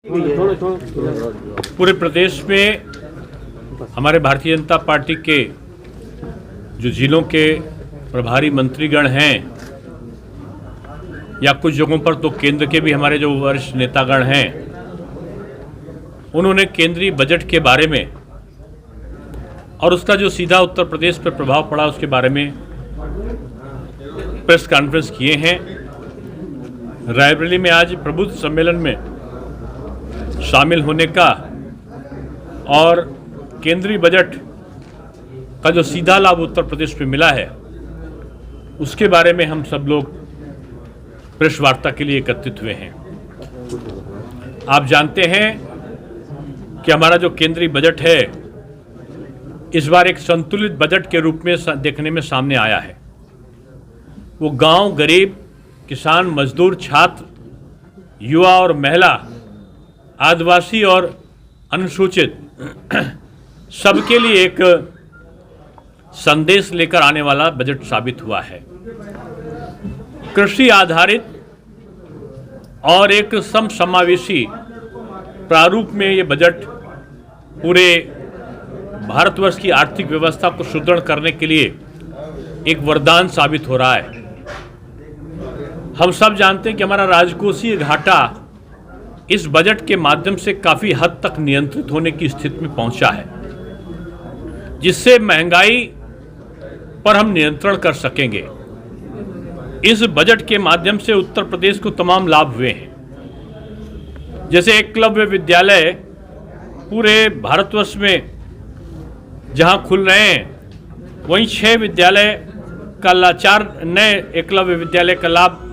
पूरे प्रदेश में हमारे भारतीय जनता पार्टी के जो जिलों के प्रभारी मंत्रीगण हैं या कुछ जगहों पर तो केंद्र के भी हमारे जो वरिष्ठ नेतागण हैं, उन्होंने केंद्रीय बजट के बारे में और उसका जो सीधा उत्तर प्रदेश पर प्रभाव पड़ा उसके बारे में प्रेस कॉन्फ्रेंस किए हैं। रायबरेली में आज प्रबुद्ध सम्मेलन में शामिल होने का और केंद्रीय बजट का जो सीधा लाभ उत्तर प्रदेश में मिला है उसके बारे में हम सब लोग प्रेस वार्ता के लिए एकत्रित हुए हैं। आप जानते हैं कि हमारा जो केंद्रीय बजट है इस बार एक संतुलित बजट के रूप में देखने में सामने आया है। वो गांव, गरीब, किसान, मजदूर, छात्र, युवा और महिला, आदिवासी और अनुसूचित सबके लिए एक संदेश लेकर आने वाला बजट साबित हुआ है। कृषि आधारित और एक समसमावेशी प्रारूप में ये बजट पूरे भारतवर्ष की आर्थिक व्यवस्था को सुदृढ़ करने के लिए एक वरदान साबित हो रहा है। हम सब जानते हैं कि हमारा राजकोषीय घाटा इस बजट के माध्यम से काफ़ी हद तक नियंत्रित होने की स्थिति में पहुंचा है, जिससे महंगाई पर हम नियंत्रण कर सकेंगे। इस बजट के माध्यम से उत्तर प्रदेश को तमाम लाभ हुए हैं। जैसे एकलव्य विद्यालय पूरे भारतवर्ष में जहां खुल रहे हैं, वहीं 6 विद्यालय का 4 नए एकलव्य विद्यालय का लाभ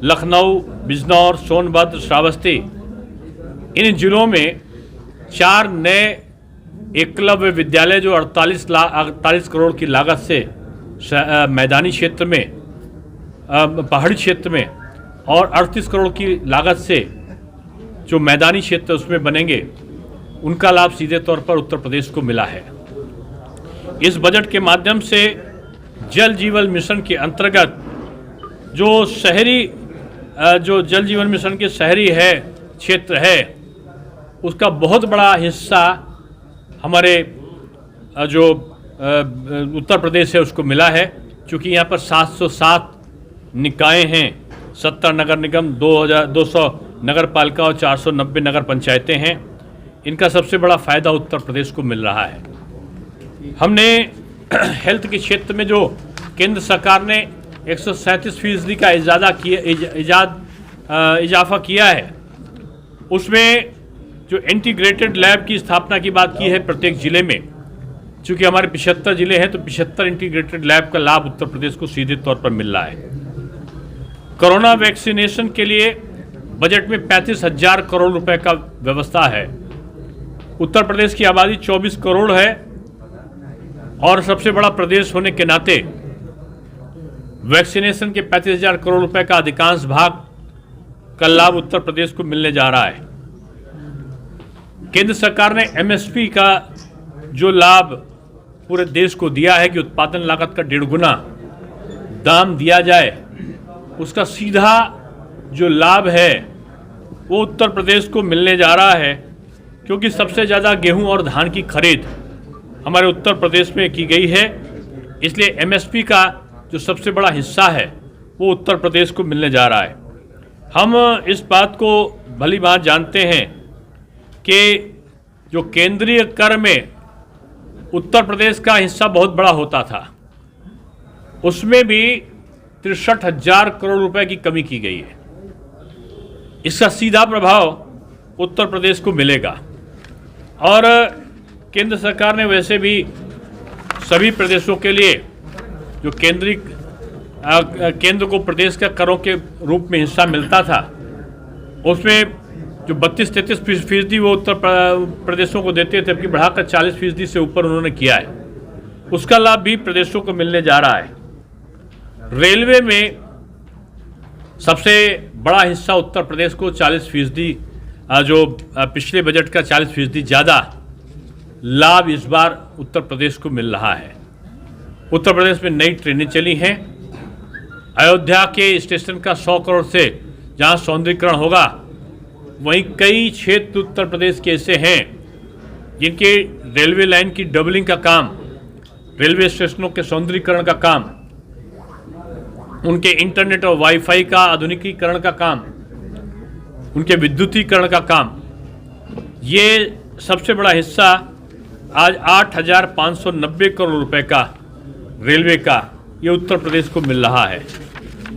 लखनऊ, बिजनौर, सोनभद्र, श्रावस्ती इन जिलों में 4 नए एकलव्य विद्यालय जो 48 करोड़ की लागत से मैदानी क्षेत्र में, पहाड़ी क्षेत्र में और 38 करोड़ की लागत से जो मैदानी क्षेत्र उसमें बनेंगे, उनका लाभ सीधे तौर पर उत्तर प्रदेश को मिला है। इस बजट के माध्यम से जल जीवन मिशन के अंतर्गत जो जल जीवन मिशन के शहरी है क्षेत्र है, उसका बहुत बड़ा हिस्सा हमारे जो उत्तर प्रदेश है उसको मिला है। क्योंकि यहाँ पर 707 निकाय हैं, 70 नगर निगम, 200 नगर पालिका और 490 नगर पंचायतें हैं। इनका सबसे बड़ा फ़ायदा उत्तर प्रदेश को मिल रहा है। हमने हेल्थ के क्षेत्र में जो केंद्र सरकार ने 137% का इजाफा किया है, उसमें जो इंटीग्रेटेड लैब की स्थापना की बात की है प्रत्येक ज़िले में। चूँकि हमारे 75 ज़िले हैं तो 75 इंटीग्रेटेड लैब का लाभ उत्तर प्रदेश को सीधे तौर पर मिल रहा है। कोरोना वैक्सीनेशन के लिए बजट में 35,000 करोड़ रुपए का व्यवस्था है। उत्तर प्रदेश की आबादी 24 करोड़ है और सबसे बड़ा प्रदेश होने के नाते वैक्सीनेशन के 35,000 करोड़ रुपए का अधिकांश भाग का लाभ उत्तर प्रदेश को मिलने जा रहा है। केंद्र सरकार ने एमएसपी का जो लाभ पूरे देश को दिया है कि उत्पादन लागत का 1.5 गुना दाम दिया जाए, उसका सीधा जो लाभ है वो उत्तर प्रदेश को मिलने जा रहा है। क्योंकि सबसे ज़्यादा गेहूं और धान की खरीद हमारे उत्तर प्रदेश में की गई है, इसलिए एमएसपी का जो सबसे बड़ा हिस्सा है वो उत्तर प्रदेश को मिलने जा रहा है। हम इस बात को भली बात जानते हैं कि जो केंद्रीय कर में उत्तर प्रदेश का हिस्सा बहुत बड़ा होता था, उसमें भी 63,000 करोड़ रुपए की कमी की गई है। इसका सीधा प्रभाव उत्तर प्रदेश को मिलेगा। और केंद्र सरकार ने वैसे भी सभी प्रदेशों के लिए जो केंद्र को प्रदेश का करों के रूप में हिस्सा मिलता था, उसमें जो 32-33% वो उत्तर प्रदेशों को देते थे, जबकि बढ़ाकर 40% से ऊपर उन्होंने किया है। उसका लाभ भी प्रदेशों को मिलने जा रहा है। रेलवे में सबसे बड़ा हिस्सा उत्तर प्रदेश को 40%, जो पिछले बजट का 40% ज़्यादा लाभ इस बार उत्तर प्रदेश को मिल रहा है। उत्तर प्रदेश में नई ट्रेनें चली हैं। अयोध्या के स्टेशन का 100 करोड़ से जहां सौंदर्यीकरण होगा वहीं कई क्षेत्र उत्तर प्रदेश के ऐसे हैं जिनके रेलवे लाइन की डबलिंग का काम, रेलवे स्टेशनों के सौंदर्यीकरण का काम, उनके इंटरनेट और वाईफाई का आधुनिकीकरण का काम, उनके विद्युतीकरण का काम, ये सबसे बड़ा हिस्सा आज 8,590 करोड़ रुपए का रेलवे का ये उत्तर प्रदेश को मिल रहा है।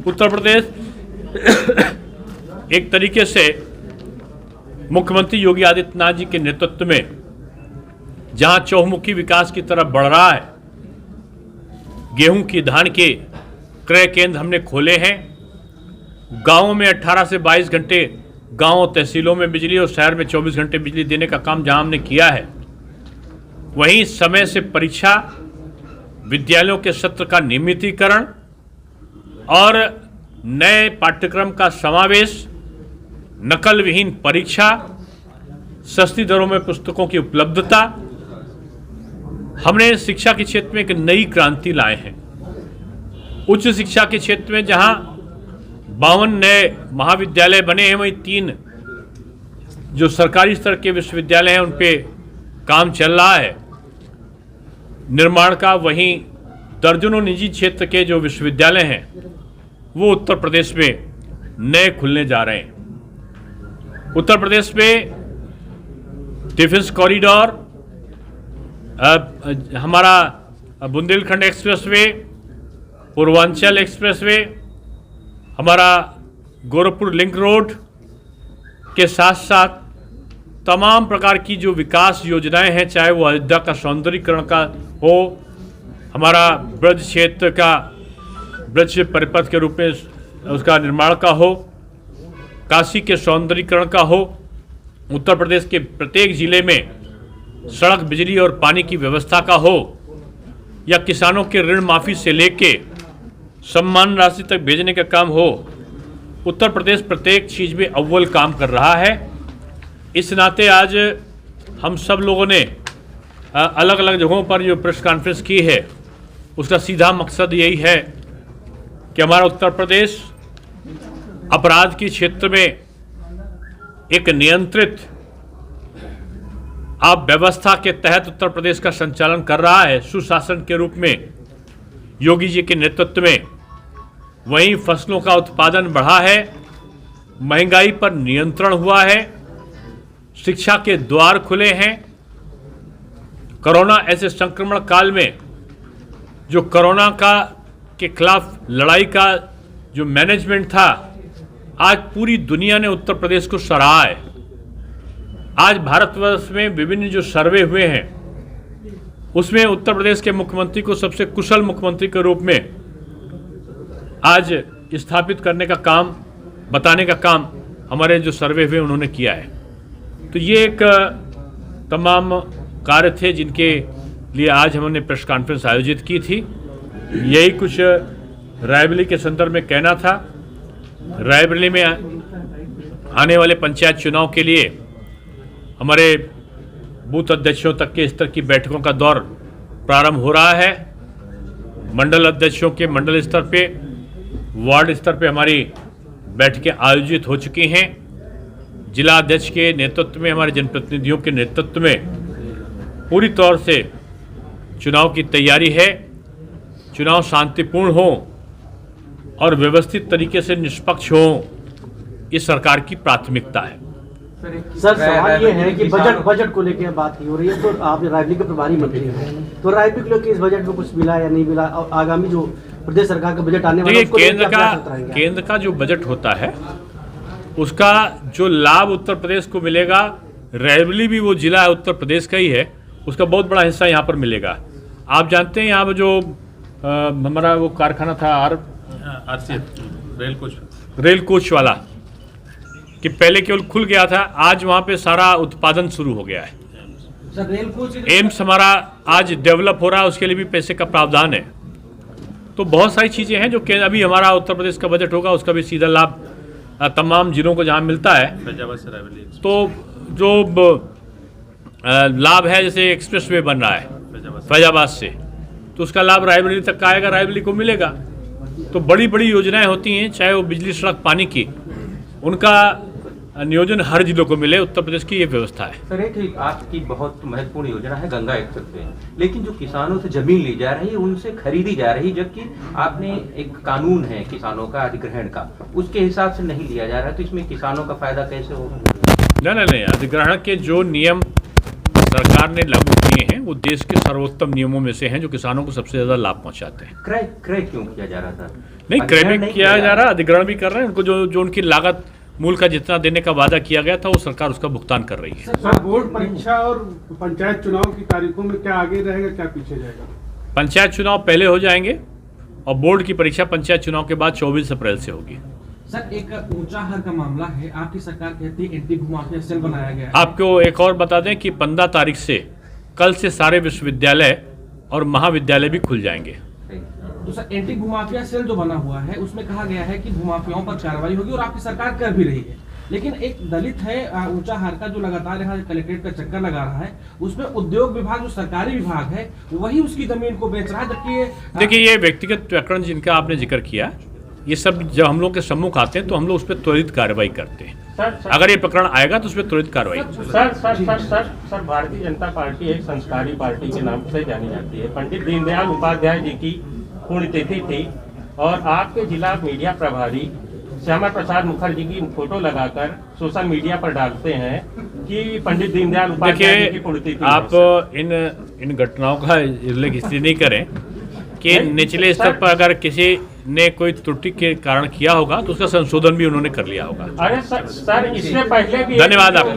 उत्तर प्रदेश एक तरीके से मुख्यमंत्री योगी आदित्यनाथ जी के नेतृत्व में जहां चौमुखी विकास की तरफ बढ़ रहा है, गेहूं की धान के क्रय केंद्र हमने खोले हैं, गांवों में 18 से 22 घंटे गांव तहसीलों में बिजली और शहर में 24 घंटे बिजली देने का काम जहां हमने किया है, वहीं समय से परीक्षा, विद्यालयों के सत्र का नियमितीकरण और नए पाठ्यक्रम का समावेश, नकल विहीन परीक्षा, सस्ती दरों में पुस्तकों की उपलब्धता, हमने शिक्षा के क्षेत्र में एक नई क्रांति लाए हैं। उच्च शिक्षा के क्षेत्र में जहां 52 नए महाविद्यालय बने हैं, वहीं 3 जो सरकारी स्तर के विश्वविद्यालय हैं उन पे काम चल रहा है निर्माण का। वहीं दर्जनों निजी क्षेत्र के जो विश्वविद्यालय हैं वो उत्तर प्रदेश में नए खुलने जा रहे हैं। उत्तर प्रदेश में डिफेंस कॉरिडोर, हमारा बुंदेलखंड एक्सप्रेसवे, पूर्वांचल एक्सप्रेसवे, हमारा गोरखपुर लिंक रोड के साथ साथ तमाम प्रकार की जो विकास योजनाएं हैं, चाहे वो अयोध्या का सौंदर्यीकरण का हो, हमारा ब्रज क्षेत्र का ब्रज परिपथ के रूप में उसका निर्माण का हो, काशी के सौंदर्यीकरण का हो, उत्तर प्रदेश के प्रत्येक जिले में सड़क, बिजली और पानी की व्यवस्था का हो, या किसानों के ऋण माफ़ी से लेके सम्मान राशि तक भेजने का काम हो, उत्तर प्रदेश प्रत्येक चीज़ में अव्वल काम कर रहा है। इस नाते आज हम सब लोगों ने अलग अलग जगहों पर जो प्रेस कॉन्फ्रेंस की है, उसका सीधा मकसद यही है कि हमारा उत्तर प्रदेश अपराध के क्षेत्र में एक नियंत्रित आप व्यवस्था के तहत उत्तर प्रदेश का संचालन कर रहा है, सुशासन के रूप में योगी जी के नेतृत्व में। वहीं फसलों का उत्पादन बढ़ा है, महंगाई पर नियंत्रण हुआ है, शिक्षा के द्वार खुले हैं। कोरोना ऐसे संक्रमण काल में जो कोरोना के खिलाफ लड़ाई का जो मैनेजमेंट था, आज पूरी दुनिया ने उत्तर प्रदेश को सराहा है। आज भारतवर्ष में विभिन्न जो सर्वे हुए हैं उसमें उत्तर प्रदेश के मुख्यमंत्री को सबसे कुशल मुख्यमंत्री के रूप में आज स्थापित करने का काम, बताने का काम हमारे जो सर्वे हुए उन्होंने किया है। तो ये एक तमाम कार्य थे जिनके लिए आज हमने प्रेस कॉन्फ्रेंस आयोजित की थी। यही कुछ रायबरेली के संदर्भ में कहना था। रायबरेली में आने वाले पंचायत चुनाव के लिए हमारे बूथ अध्यक्षों तक के स्तर की बैठकों का दौर प्रारंभ हो रहा है। मंडल अध्यक्षों के मंडल स्तर पे, वार्ड स्तर पे हमारी बैठकें आयोजित हो चुकी हैं। जिला अध्यक्ष के नेतृत्व में, हमारे जनप्रतिनिधियों के नेतृत्व में पूरी तौर से चुनाव की तैयारी है। चुनाव शांतिपूर्ण हो और व्यवस्थित तरीके से निष्पक्ष हो, इस सरकार की प्राथमिकता है। सर सवाल ये है कि बजट को लेकर बात की हो रही है, तो आप रायबरेली के प्रभारी मंत्री हैं, तो रायबरेली को लेकर इस बजट में कुछ मिला या नहीं मिला, और आगामी जो प्रदेश सरकार का बजट आने वाला है, केंद्र का जो बजट होता है उसका जो लाभ उत्तर प्रदेश को मिलेगा, रायबरेली भी वो जिला है उत्तर प्रदेश का ही है, उसका बहुत बड़ा हिस्सा यहाँ पर मिलेगा। आप जानते हैं यहाँ पर जो हमारा वो कारखाना था रेल कोच वाला, कि पहले केवल खुल गया था, आज वहाँ पे सारा उत्पादन शुरू हो गया है। एम्स हमारा आज डेवलप हो रहा है, उसके लिए भी पैसे का प्रावधान है। तो बहुत सारी चीज़ें हैं जो अभी हमारा उत्तर प्रदेश का बजट होगा, उसका भी सीधा लाभ तमाम जिलों को जहाँ मिलता है। तो जो लाभ है, जैसे एक्सप्रेस वे बन रहा है फैजाबाद से, तो उसका लाभ रायबरेली तक आएगा, रायबरेली को मिलेगा। तो बड़ी बड़ी योजनाएं होती हैं, चाहे वो बिजली, सड़क, पानी की, उनका नियोजन हर जिलों को मिले, उत्तर प्रदेश की ये व्यवस्था है। सर, एक आपकी बहुत महत्वपूर्ण योजना है गंगा एक्सप्रेस वे, लेकिन जो किसानों से जमीन ली जा रही है उनसे खरीदी जा रही है, जबकि आपने एक कानून है किसानों का अधिग्रहण का, उसके हिसाब से नहीं लिया जा रहा है, तो इसमें किसानों का फायदा कैसे होगा? नहीं, अधिग्रहण के जो नियम सरकार ने लागू किए हैं वो देश के सर्वोत्तम नियमों में से हैं, जो किसानों को सबसे ज्यादा लाभ पहुंचाते हैं। क्रय क्यों किया जा रहा था? नहीं, क्रय भी किया जा रहा है, अधिग्रहण भी कर रहे हैं। उनको जो उनकी लागत मूल का जितना देने का वादा किया गया था वो सरकार उसका भुगतान कर रही है। सर, बोर्ड परीक्षा और पंचायत चुनाव की तारीखों में क्या आगे रहेगा, क्या पीछे जाएगा? पंचायत चुनाव पहले हो जाएंगे और बोर्ड की परीक्षा पंचायत चुनाव के बाद 24 अप्रैल से होगी। सर, एक ऊंचाहार का मामला है, आपकी सरकार कहती है एंटी भूमाफिया सेल बनाया गया है। आपको एक और बता दें कि 15 तारीख से कल से सारे विश्वविद्यालय और महाविद्यालय भी खुल जाएंगे। तो सर, एंटी भूमाफिया सेल जो बना हुआ है उसमें कहा गया है कि भूमाफियाओं पर कार्रवाई होगी और आपकी सरकार कर भी रही है, लेकिन एक दलित है ऊंचाहार का जो लगातार यहाँ कलेक्ट्रेट का चक्कर लगा रहा है, उसमें उद्योग विभाग जो सरकारी विभाग है वही उसकी जमीन को बेच रहा है, जबकि देखिए ये व्यक्तिगत प्रकरण जिनका आपने जिक्र किया, ये सब जब हम लोग के सम्मुख आते हैं तो हम लोग उस पर त्वरित कार्रवाई करते हैं। अगर ये प्रकरण आएगा तो उस पर त्वरित कार्रवाई। सर, भारतीय जनता पार्टी एक संस्कारी पार्टी के नाम से जानी जाती है। पंडित दीनदयाल उपाध्याय जी की पुण्यतिथि थी और आपके जिला मीडिया प्रभारी श्यामा प्रसाद मुखर्जी की फोटो लगाकर सोशल मीडिया पर डालते हैं कि पंडित दीनदयाल उपाध्याय जी की पुण्यतिथि। आप इन घटनाओं का उल्लेख इसलिए नहीं करें कि निचले स्तर पर अगर किसी ने कोई त्रुटि के कारण किया होगा तो उसका संशोधन भी उन्होंने कर लिया होगा। अरे सर, इससे पहले भी धन्यवाद आपका।